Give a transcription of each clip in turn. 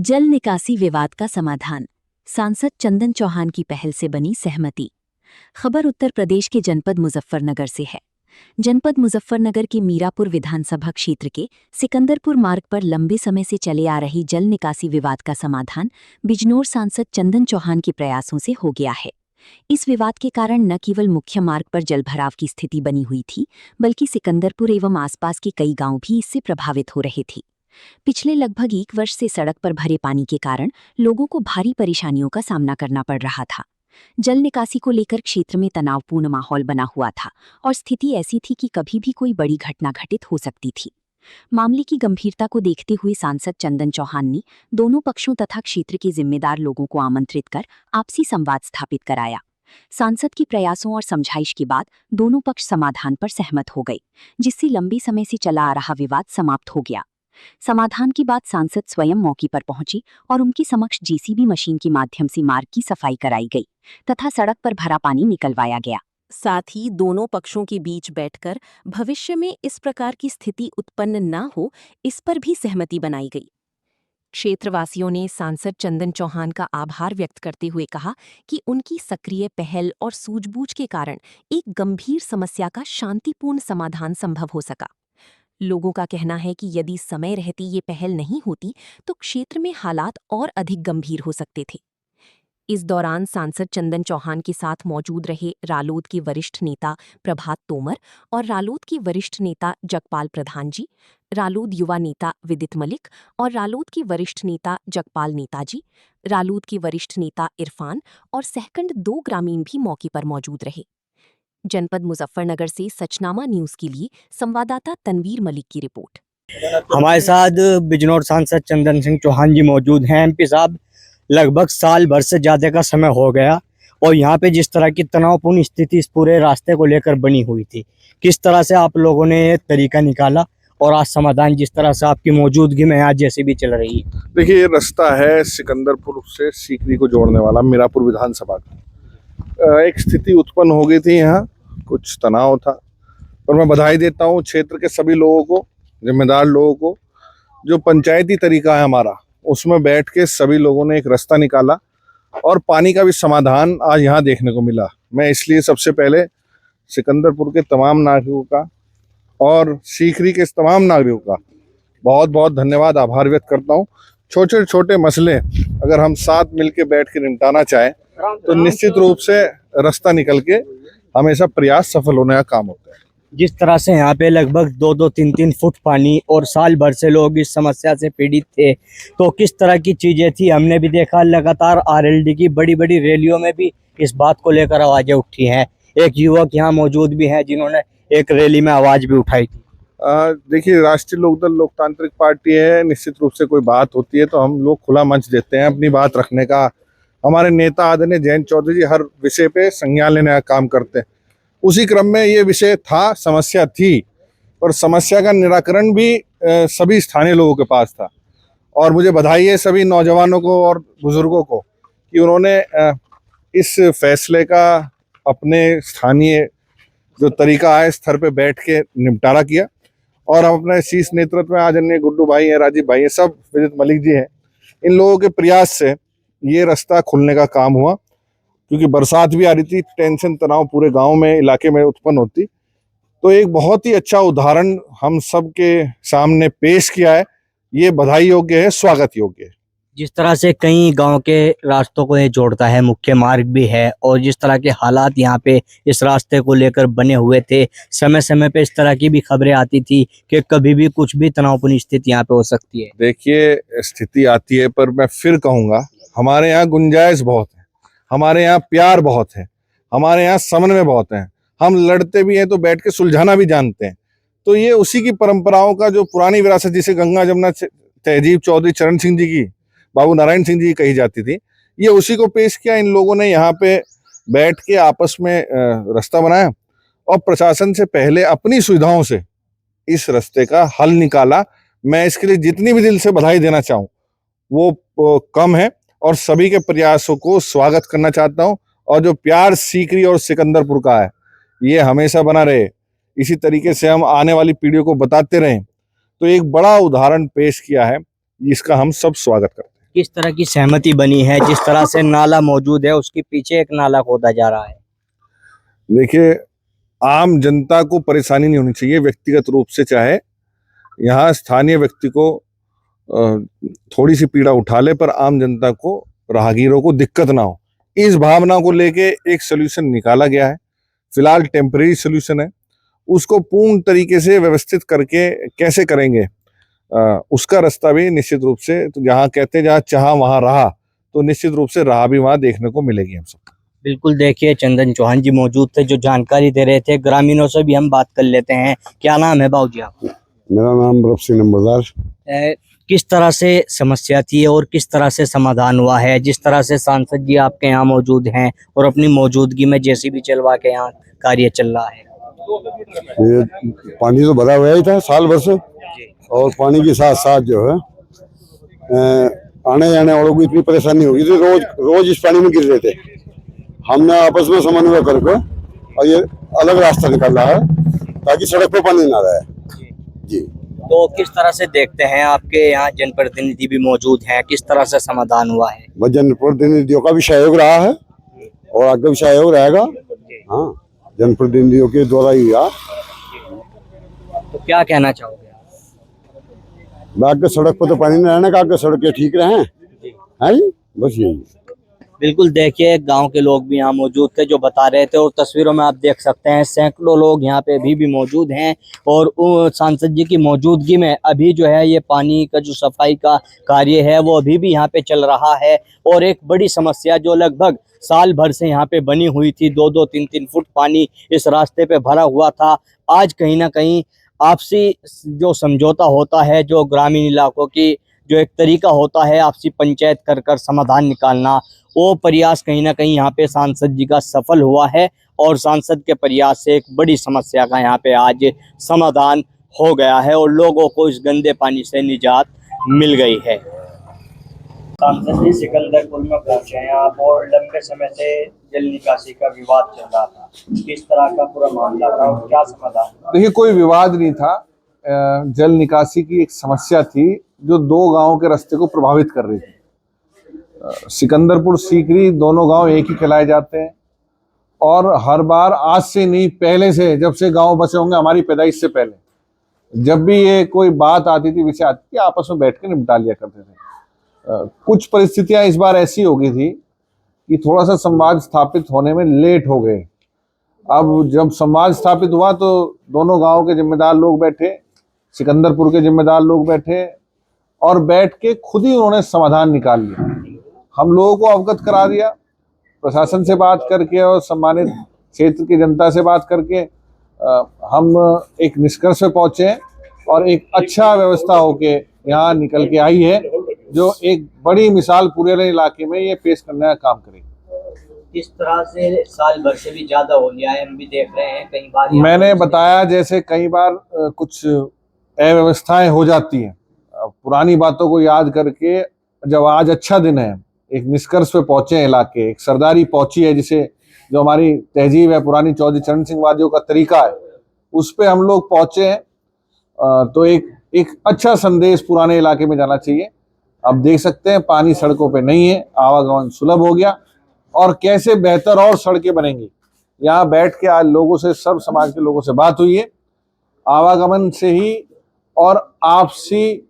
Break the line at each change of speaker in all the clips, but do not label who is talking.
जल निकासी विवाद का समाधान। सांसद चंदन चौहान की पहल से बनी सहमति। खबर उत्तर प्रदेश के जनपद मुजफ्फरनगर से है। जनपद मुजफ्फरनगर के मीरापुर विधानसभा क्षेत्र के सिकंदरपुर मार्ग पर लंबे समय से चले आ रही जल निकासी विवाद का समाधान बिजनौर सांसद चंदन चौहान के प्रयासों से हो गया है। इस विवाद के कारण न केवल मुख्य मार्ग पर जलभराव की स्थिति बनी हुई थी, बल्कि सिकंदरपुर एवं आसपास के कई गांव भी इससे प्रभावित हो रहे थे। पिछले लगभग 1 वर्ष से सड़क पर भरे पानी के कारण लोगों को भारी परेशानियों का सामना करना पड़ रहा था। जल निकासी को लेकर क्षेत्र में तनावपूर्ण माहौल बना हुआ था और स्थिति ऐसी थी कि कभी भी कोई बड़ी घटना घटित हो सकती थी। मामले की गंभीरता को देखते हुए सांसद चंदन चौहान ने दोनों पक्षों तथा क्षेत्र के जिम्मेदार लोगों को आमंत्रित कर आपसी संवाद स्थापित कराया। सांसद के प्रयासों और समझाइश के बाद दोनों पक्ष समाधान पर सहमत हो गए, जिससे लंबे समय से चला आ रहा विवाद समाप्त हो गया। समाधान के बाद सांसद स्वयं मौके पर पहुंची और उनके समक्ष जेसीबी मशीन के माध्यम से मार्ग की सफाई कराई गई तथा सड़क पर भरा पानी निकलवाया गया। साथ ही दोनों पक्षों के बीच बैठकर भविष्य में इस प्रकार की स्थिति उत्पन्न न हो, इस पर भी सहमति बनाई गई। क्षेत्रवासियों ने सांसद चंदन चौहान का आभार व्यक्त करते हुए कहा कि उनकी सक्रिय पहल और सूझबूझ के कारण एक गंभीर समस्या का शांतिपूर्ण समाधान संभव हो सका। लोगों का कहना है कि यदि समय रहती ये पहल नहीं होती तो क्षेत्र में हालात और अधिक गंभीर हो सकते थे। इस दौरान सांसद चंदन चौहान के साथ मौजूद रहे रालोद के वरिष्ठ नेता प्रभात तोमर और रालोद के वरिष्ठ नेता जगपाल प्रधान जी, रालोद युवा नेता विदित मलिक और रालोद के वरिष्ठ नेता जगपाल नेताजी, रालोद के वरिष्ठ नेता इरफान और सहकंड 2 ग्रामीण भी मौके पर मौजूद रहे। जनपद मुजफ्फरनगर से सचनामा न्यूज के लिए संवाददाता तनवीर मलिक की रिपोर्ट।
हमारे साथ बिजनौर सांसद चंदन सिंह चौहान जी मौजूद हैं। एमपी साहब, लगभग साल भर से ज्यादा का समय हो गया और यहाँ पे जिस तरह की तनावपूर्ण स्थिति इस पूरे रास्ते को लेकर बनी हुई थी, किस तरह से आप लोगों ने ये तरीका निकाला और आज समाधान जिस तरह से आपकी मौजूदगी में आज जैसे भी चल रही है।
देखिए, ये रास्ता है सिकंदरपुर से सीकरी को जोड़ने वाला मीरापुर विधानसभा का। एक स्थिति उत्पन्न हो गई थी, यहाँ कुछ तनाव था और मैं बधाई देता हूँ क्षेत्र के सभी लोगों को, जिम्मेदार लोगों को। जो पंचायती तरीका है हमारा, उसमें बैठ के सभी लोगों ने एक रास्ता निकाला और पानी का भी समाधान आज यहाँ देखने को मिला। मैं इसलिए सबसे पहले सिकंदरपुर के तमाम नागरिकों का और सीकरी के तमाम नागरिकों का बहुत बहुत धन्यवाद, आभार व्यक्त करता हूँ। छोटे छोटे मसले अगर हम साथ मिलके बैठ के निपटाना चाहें तो निश्चित रूप से रास्ता निकल के हमेशा प्रयास सफल होने का काम होता है।
जिस तरह से यहाँ पे लगभग 2-3 फुट पानी और साल भर से लोग इस समस्या से पीड़ित थे, तो किस तरह की चीजें थी हमने भी देखा। लगातार आरएलडी की बड़ी बड़ी रैलियों में भी इस बात को लेकर आवाजें उठी हैं। एक युवक यहाँ मौजूद भी है जिन्होंने एक रैली में आवाज भी उठाई थी।
देखिए, राष्ट्रीय लोकदल लोकतांत्रिक पार्टी है, निश्चित रूप से कोई बात होती है तो हम लोग खुला मंच देते हैं अपनी बात रखने का। हमारे नेता आदरणीय जयंत चौधरी जी हर विषय पे संज्ञान लेने का काम करते हैं। उसी क्रम में ये विषय था, समस्या थी और समस्या का निराकरण भी सभी स्थानीय लोगों के पास था। और मुझे बधाई है सभी नौजवानों को और बुजुर्गों को कि उन्होंने इस फैसले का अपने स्थानीय जो तरीका है स्तर पे बैठ के निपटारा किया। और हम अपने शीर्ष नेतृत्व में आदरणीय गुड्डू भाई हैं, राजीव भाई हैं, सब विदित मलिक जी हैं, इन लोगों के प्रयास से ये रास्ता खुलने का काम हुआ। क्योंकि बरसात भी आ रही थी, टेंशन तनाव पूरे गांव में, इलाके में उत्पन्न होती, तो एक बहुत ही अच्छा उदाहरण हम सब के सामने पेश किया है। ये बधाई योग्य है, स्वागत योग्य है।
जिस तरह से कई गांव के रास्तों को ये जोड़ता है, मुख्य मार्ग भी है, और जिस तरह के हालात यहाँ पे इस रास्ते को लेकर बने हुए थे, समय समय पे इस तरह की भी खबरें आती थी कि कभी भी कुछ भी तनावपूर्ण स्थिति यहाँ पे हो सकती है।
देखिए, स्थिति आती है, पर मैं फिर कहूँगा हमारे यहाँ गुंजाइश बहुत है, हमारे यहाँ प्यार बहुत है, हमारे यहाँ समन्वय बहुत है। हम लड़ते भी हैं तो बैठ के सुलझाना भी जानते हैं। तो ये उसी की परंपराओं का जो पुरानी विरासत, जिसे गंगा जमुना तहजीब चौधरी चरण सिंह जी की, बाबू नारायण सिंह जी कही जाती थी, ये उसी को पेश किया। इन लोगों ने यहाँ पे बैठ के आपस में रास्ता बनाया और प्रशासन से पहले अपनी सुविधाओं से इस रास्ते का हल निकाला। मैं इसके लिए जितनी भी दिल से बधाई देना चाहूँ वो कम है और सभी के प्रयासों को स्वागत करना चाहता हूँ। और जो प्यार सीकरी और सिकंदरपुर का है, ये हमेशा बना रहे। इसी तरीके से हम आने वाली पीढ़ियों को बताते रहें। तो एक बड़ा उदाहरण पेश किया है, जिसका हम सब स्वागत करते हैं।
किस तरह की सहमति बनी है? जिस तरह से नाला मौजूद है उसके पीछे एक नाला खोदा जा रहा है।
देखिए, आम जनता को परेशानी नहीं होनी चाहिए व्यक्तिगत रूप से, चाहे यहाँ स्थानीय व्यक्ति को थोड़ी सी पीड़ा उठा ले, पर आम जनता को, राहगीरों को दिक्कत ना हो, इस भावना को लेके एक सोल्यूशन निकाला गया है। फिलहाल टेम्परेरी सोल्यूशन है, उसको पूर्ण तरीके से व्यवस्थित करके कैसे करेंगे उसका रास्ता भी निश्चित रूप से, तो जहाँ कहते हैं जहाँ चाहा वहां रहा, तो निश्चित रूप से राह भी वहां देखने को मिलेगी हम सब।
बिल्कुल, देखिए चंदन चौहान जी मौजूद थे जो जानकारी दे रहे थे। ग्रामीणों से भी हम बात कर लेते हैं। क्या नाम है बाबूजी आपका?
मेरा नाम बरफ सिंह नंबरदार।
किस तरह से समस्या थी और किस तरह से समाधान हुआ है? जिस तरह से सांसद जी आपके यहाँ मौजूद हैं और अपनी मौजूदगी में जेसीबी चलवा के यहाँ कार्य चल रहा है।
ये पानी तो भरा हुआ ही था साल भर से, और पानी के साथ साथ जो है आने जाने वालों को इतनी परेशानी हो गई थी, रोज इस पानी में गिर रहे थे। हमने आपस में समन्वय करके और ये अलग रास्ता निकाला है ताकि सड़क पे पानी ना रहे। जी,
तो किस तरह से देखते हैं? आपके यहाँ जनप्रतिनिधि भी मौजूद हैं, किस तरह से समाधान हुआ है?
बस जनप्रतिनिधियों का भी सहयोग रहा है और आगे भी सहयोग रहेगा। हाँ, जनप्रतिनिधियों के द्वारा ही रहा।
तो क्या कहना चाहोगे?
आगे सड़क पर तो पानी नहीं रहने का, आगे सड़कें ठीक रहे हैं, बस यही।
बिल्कुल, देखिए गांव के लोग भी यहाँ मौजूद थे जो बता रहे थे, और तस्वीरों में आप देख सकते हैं सैकड़ों लोग यहाँ पे अभी भी मौजूद हैं। और सांसद जी की मौजूदगी में अभी जो है ये पानी का जो सफाई का कार्य है वो अभी भी यहाँ पे चल रहा है। और एक बड़ी समस्या जो लगभग साल भर से यहाँ पे बनी हुई थी, 2-2, 3-3 फुट पानी इस रास्ते पे भरा हुआ था, आज कहीं ना कहीं आपसी जो समझौता होता है, जो ग्रामीण इलाकों की जो एक तरीका होता है आपसी पंचायत कर कर समाधान निकालना, वो प्रयास कहीं ना कहीं यहाँ पे सांसद जी का सफल हुआ है। और सांसद के प्रयास से एक बड़ी समस्या का यहाँ पे आज समाधान हो गया है और लोगों को इस गंदे पानी से निजात मिल गई है। सांसद जी सिकंदरपुर में पहुंचे हैं आप, और लंबे समय से जल निकासी का विवाद चल रहा था, किस तरह का पूरा मामला था और क्या समाधान?
देखिए, कोई विवाद नहीं था। जल निकासी की एक समस्या थी जो 2 गांवों के रास्ते को प्रभावित कर रही थी। सिकंदरपुर सीकरी दोनों गांव एक ही कहलाए जाते हैं, और हर बार आज से नहीं, पहले से, जब से गांव बसे होंगे, हमारी पैदाइश से पहले, जब भी ये कोई बात आती थी, विषय आती थी, आपस में बैठ के निपटा लिया करते थे। कुछ परिस्थितियां इस बार ऐसी हो गई थी कि थोड़ा सा संवाद स्थापित होने में लेट हो गए। अब जब संवाद स्थापित हुआ तो दोनों गांव के जिम्मेदार लोग बैठे, सिकंदरपुर के जिम्मेदार लोग बैठे, और बैठ के खुद ही उन्होंने समाधान निकाल लिया। हम लोगों को अवगत करा दिया, प्रशासन से बात करके और सम्मानित क्षेत्र की जनता से बात करके हम एक निष्कर्ष पे पहुंचे, और एक अच्छा व्यवस्था होके यहाँ निकल के आई है, जो एक बड़ी मिसाल पूरे इलाके में ये पेश करने का काम करेगी।
इस तरह से साल भर से भी ज्यादा हो गया है, हम भी देख रहे हैं कई बार।
मैंने बताया जैसे कई बार कुछ अव्यवस्थाएं हो जाती हैं, पुरानी बातों को याद करके जब आज अच्छा दिन है, एक निष्कर्ष पे पहुंचे हैं इलाके, एक सरदारी पहुंची है, जिसे जो हमारी तहजीब है, पुरानी चौधरी चरण सिंह वादियों का तरीका है, उस पे हम लोग पहुंचे हैं, तो एक अच्छा संदेश पुराने इलाके में जाना चाहिए। अब देख सकते हैं पानी सड़कों पे नहीं है, आवागमन सुलभ हो गया, और कैसे बेहतर और सड़कें बनेंगी। यहाँ बैठ के आज लोगों से, सब समाज के लोगों से बात हुई है, आवागमन से ही और आपसी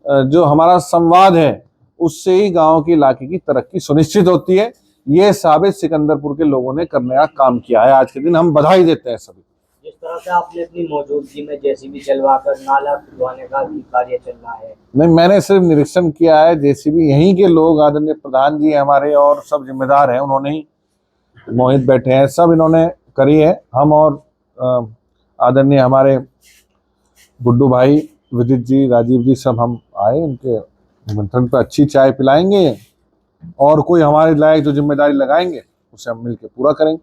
जो हमारा संवाद है उससे ही गांव के इलाके की तरक्की सुनिश्चित होती है। ये साबित सिकंदरपुर के लोगों ने करने का काम किया है। आज के दिन हम बधाई देते हैं सभी।
जिस तरह से आपने अपनी मौजूदगी में जेसीबी चलवाकर नाला खुदवाने का भी कार्य चल रहा है।
नहीं, मैंने सिर्फ निरीक्षण किया है। जेसीबी यहीं के लोग, आदरणीय प्रधान जी हमारे और सब जिम्मेदार हैं, उन्होंने ही, मोहित बैठे हैं, सब इन्होंने करी है। हम और आदरणीय हमारे गुड्डू भाई, विदित जी, राजीव जी, सब हम आए, उनके निमंत्रण पर अच्छी चाय पिलाएंगे, और कोई हमारे लायक जो जिम्मेदारी लगाएंगे उसे हम मिलकर पूरा करेंगे।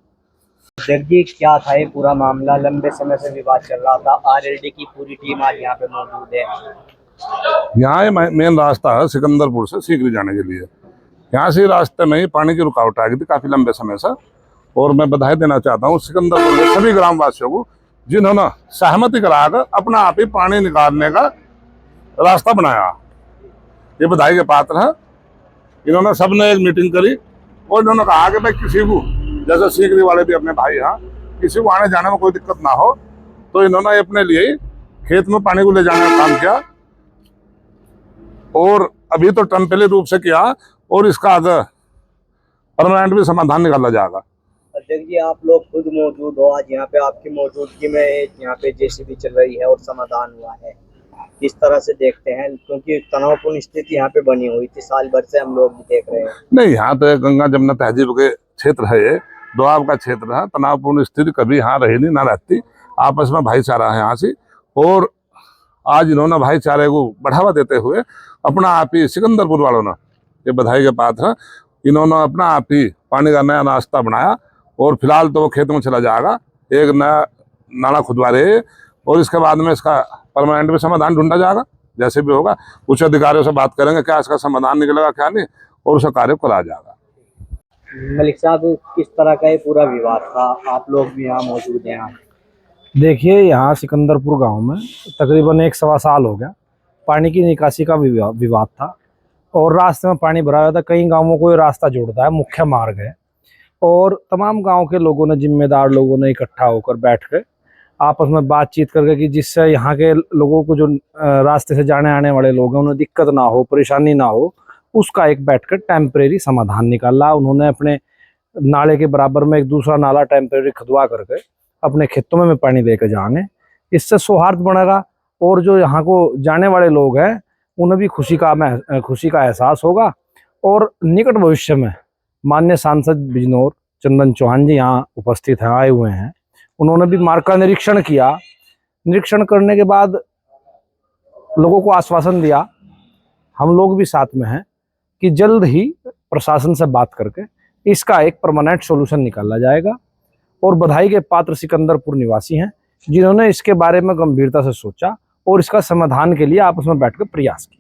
जगदीश, क्या था ये पूरा मामला? लंबे समय से विवाद चल रहा था, आरएलडी की पूरी टीम आज यहाँ पे मौजूद है।
यहाँ मेन रास्ता है सिकंदरपुर से सीकरी जाने के लिए। यहाँ से रास्ते में ही पानी की रुकावट आ गई थी काफी लंबे समय से, और मैं बधाई देना चाहता हूँ सिकंदरपुर के सभी ग्रामवासियों को जिन्होंने सहमति कराकर अपना आप ही पानी निकालने का रास्ता बनाया। ये बधाई के पात्र है, इन्होंने सबने एक मीटिंग करी और इन्होंने कहा कि भाई किसी को जैसे सीकरी वाले भी अपने भाई यहाँ किसी को आने जाने में कोई दिक्कत ना हो, तो इन्होंने अपने लिए खेत में पानी को ले जाने का काम किया और अभी तो टेम्परेरी रूप से किया और इसका आगे परमानेंट भी समाधान निकाला जाएगा।
अध्यक्ष जी, आप लोग खुद मौजूद हो आज यहाँ पे, आपकी मौजूदगी में यहाँ पे जेसीबी चल रही है और समाधान हुआ है, किस तरह से देखते हैं? क्योंकि तनावपूर्ण स्थिति यहाँ पे बनी हुई थी, साल भर से हम लोग भी देख रहे हैं।
नहीं, यहाँ तो गंगा जमुना तहजीब के क्षेत्र है, ये दोआब का क्षेत्र है, तनावपूर्ण स्थिति कभी यहाँ रही नहीं, ना रहती। आपस में भाईचारा है यहाँ से, और आज इन्होंने भाईचारे को बढ़ावा देते हुए अपना आप ही सिकंदरपुर वालों ने, ये बधाई के पात्र है, इन्होंने अपना आप ही पानी का नया रास्ता बनाया और फिलहाल तो वो खेत में चला जाएगा, एक नया नाला खुदवा रहे हैं और इसके बाद में इसका परमानेंट भी समाधान ढूंढा जाएगा। जैसे भी होगा उच्च अधिकारियों से बात करेंगे क्या इसका समाधान निकलेगा क्या नहीं, और उसका कार्य करा जाएगा।
मलिक साहब, किस तरह का ये पूरा विवाद था? आप लोग भी यहाँ मौजूद हैं। यहाँ
देखिए, यहाँ सिकंदरपुर गांव में तकरीबन 1 सवा साल हो गया पानी की निकासी का विवाद था और रास्ते में पानी भरा हुआ था। कई गांवों को ये रास्ता जोड़ता है, मुख्य मार्ग है, और तमाम गांव के लोगों ने, जिम्मेदार लोगों ने इकट्ठा होकर बैठ के आपस में बातचीत करके कि जिससे यहाँ के लोगों को, जो रास्ते से जाने आने वाले लोग हैं, उन्हें दिक्कत ना हो, परेशानी ना हो, उसका एक बैठकर टेम्परेरी समाधान निकाला। उन्होंने अपने नाले के बराबर में एक दूसरा नाला टेम्परेरी खुदवा करके अपने खेतों में पानी लेकर जाने, इससे सौहार्द बनेगा और जो यहाँ को जाने वाले लोग हैं उन्हें भी खुशी का एहसास होगा। और निकट भविष्य में माननीय सांसद बिजनौर चंदन चौहान जी यहाँ उपस्थित हैं, आए हुए हैं, उन्होंने भी मार्ग का निरीक्षण किया। निरीक्षण करने के बाद लोगों को आश्वासन दिया, हम लोग भी साथ में हैं, कि जल्द ही प्रशासन से बात करके इसका एक परमानेंट सॉल्यूशन निकाला जाएगा। और बधाई के पात्र सिकंदरपुर निवासी हैं जिन्होंने इसके बारे में गंभीरता से सोचा और इसका समाधान के लिए आपस में बैठकर प्रयास किया।